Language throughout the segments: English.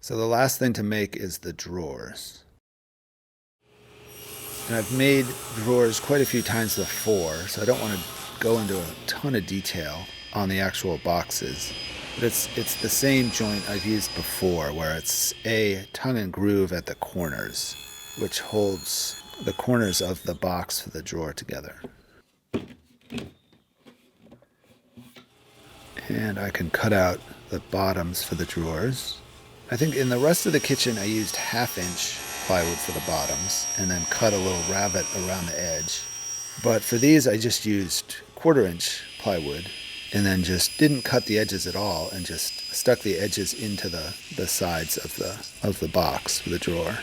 So the last thing to make is the drawers. And I've made drawers quite a few times before, so I don't want to go into a ton of detail on the actual boxes. But it's the same joint I've used before, where it's a tongue and groove at the corners, which holds the corners of the box for the drawer together. And I can cut out the bottoms for the drawers. I think in the rest of the kitchen I used 1/2-inch plywood for the bottoms and then cut a little rabbet around the edge. But for these I just used 1/4-inch plywood and then just didn't cut the edges at all and just stuck the edges into the sides of the box for the drawer.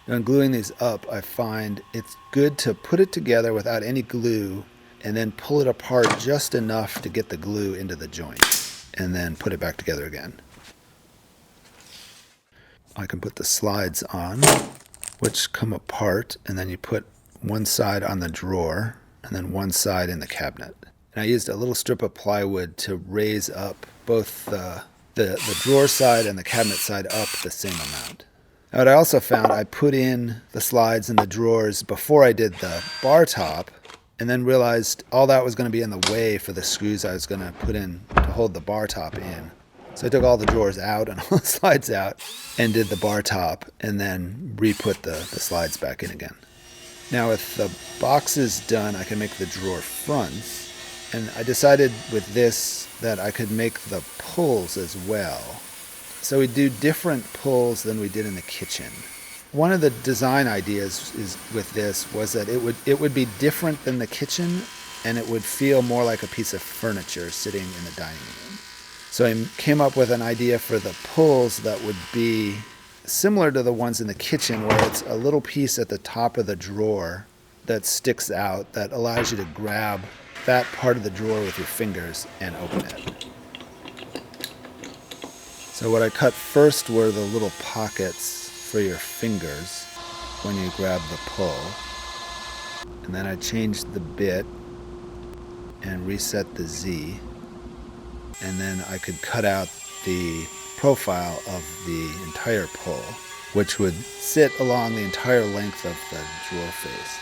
When gluing these up, I find it's good to put it together without any glue and then pull it apart just enough to get the glue into the joint and then put it back together again. I can put the slides on, which come apart, and then you put one side on the drawer and then one side in the cabinet. And I used a little strip of plywood to raise up both the drawer side and the cabinet side up the same amount. Now, what I also found, I put in the slides and the drawers before I did the bar top, and then realized all that was going to be in the way for the screws I was going to put in to hold the bar top in. So I took all the drawers out and all the slides out and did the bar top, and then re-put the slides back in again. Now with the boxes done, I can make the drawer fronts, and I decided with this that I could make the pulls as well. So we do different pulls than we did in the kitchen. One of the design ideas with this was that it would be different than the kitchen, and it would feel more like a piece of furniture sitting in the dining room. So I came up with an idea for the pulls that would be similar to the ones in the kitchen, where it's a little piece at the top of the drawer that sticks out that allows you to grab that part of the drawer with your fingers and open it. So what I cut first were the little pockets for your fingers when you grab the pull. And then I changed the bit and reset the Z. And then I could cut out the profile of the entire pull, which would sit along the entire length of the drawer face.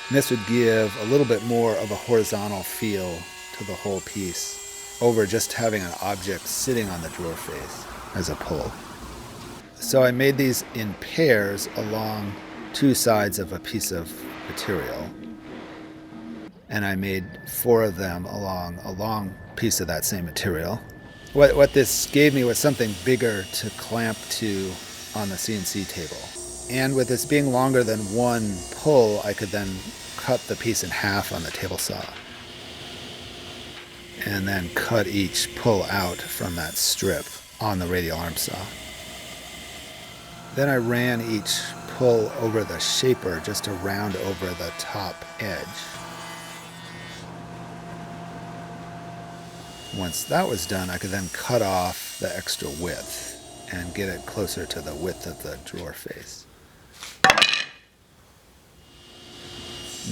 And this would give a little bit more of a horizontal feel to the whole piece over just having an object sitting on the drawer face as a pull. So I made these in pairs along two sides of a piece of material. And I made 4 of them along a long piece of that same material. What this gave me was something bigger to clamp to on the CNC table. And with this being longer than one pull, I could then cut the piece in half on the table saw. And then cut each pull out from that strip on the radial arm saw. Then I ran each pull over the shaper just to round over the top edge. Once that was done, I could then cut off the extra width and get it closer to the width of the drawer face.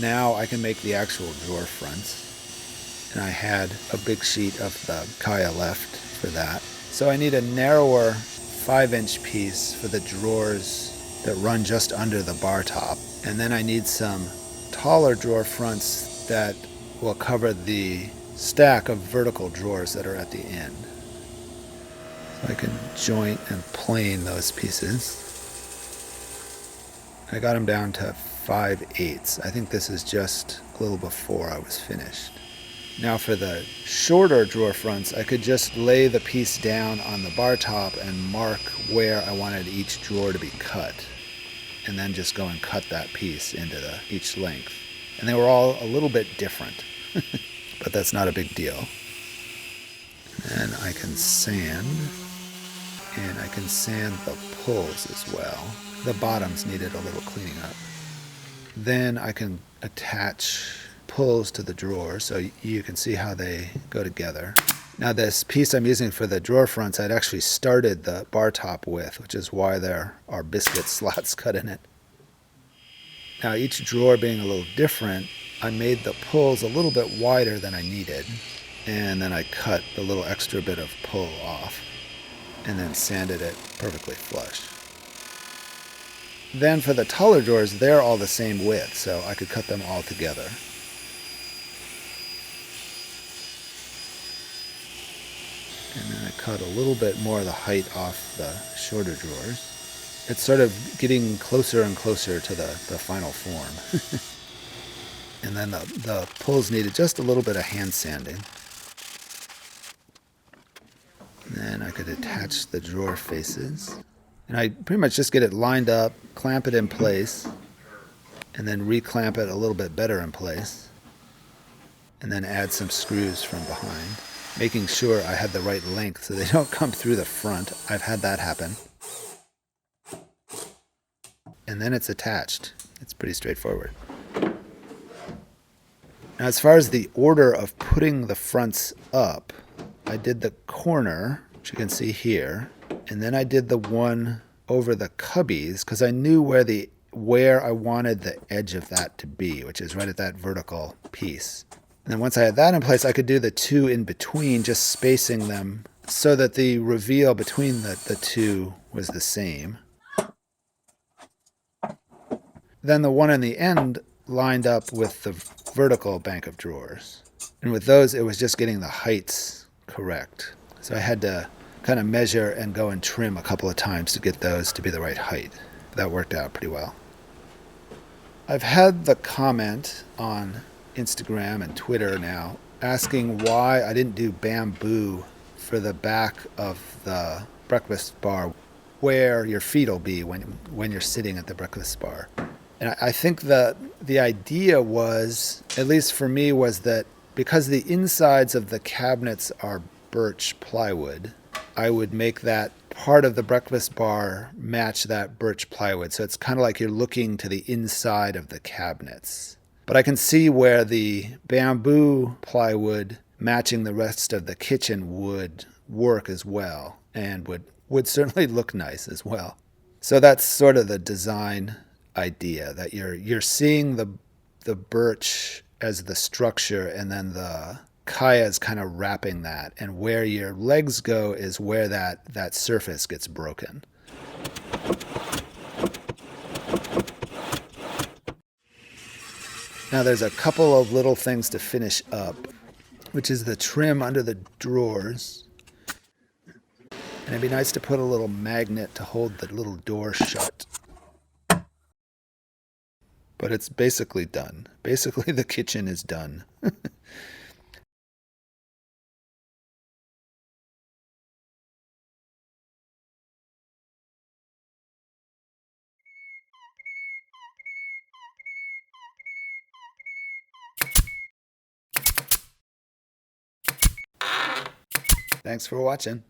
Now I can make the actual drawer fronts. And I had a big sheet of the khaya left for that. So I need a narrower 5-inch piece for the drawers that run just under the bar top. And then I need some taller drawer fronts that will cover the stack of vertical drawers that are at the end. So I can joint and plane those pieces. I got them down to 5/8. I think this is just a little before I was finished. Now for the shorter drawer fronts, I could just lay the piece down on the bar top and mark where I wanted each drawer to be cut. And then just go and cut that piece into each length. And they were all a little bit different, but that's not a big deal. And I can sand, and I can sand the pulls as well. The bottoms needed a little cleaning up. Then I can attach pulls to the drawer so you can see how they go together. Now this piece I'm using for the drawer fronts, I'd actually started the bar top with, which is why there are biscuit slots cut in it. Now each drawer being a little different, I made the pulls a little bit wider than I needed, and then I cut the little extra bit of pull off, and then sanded it perfectly flush. Then for the taller drawers, they're all the same width, so I could cut them all together. And then I cut a little bit more of the height off the shorter drawers. It's sort of getting closer and closer to the final form. And then the pulls needed just a little bit of hand sanding. And then I could attach the drawer faces. And I pretty much just get it lined up, clamp it in place, and then reclamp it a little bit better in place. And then add some screws from behind, making sure I had the right length so they don't come through the front. I've had that happen. And then it's attached. It's pretty straightforward. Now, as far as the order of putting the fronts up, I did the corner, which you can see here, and then I did the one over the cubbies because I knew where I wanted the edge of that to be, which is right at that vertical piece. And then once I had that in place, I could do the two in between, just spacing them so that the reveal between the two was the same. Then the one on the end lined up with the vertical bank of drawers. And with those, it was just getting the heights correct. So I had to kind of measure and go and trim a couple of times to get those to be the right height. That worked out pretty well. I've had the comment on Instagram and Twitter now asking why I didn't do bamboo for the back of the breakfast bar where your feet will be when you're sitting at the breakfast bar. And I think that the idea was, at least for me, was that because the insides of the cabinets are birch plywood, I would make that part of the breakfast bar match that birch plywood. So it's kind of like you're looking to the inside of the cabinets. But I can see where the bamboo plywood matching the rest of the kitchen would work as well and would certainly look nice as well. So that's sort of the design idea, that you're seeing the birch as the structure and then the khaya is kind of wrapping that, and where your legs go is where that surface gets broken. Now there's a couple of little things to finish up, which is the trim under the drawers. And it'd be nice to put a little magnet to hold the little door shut. But it's basically done. Basically, the kitchen is done. Thanks for watching.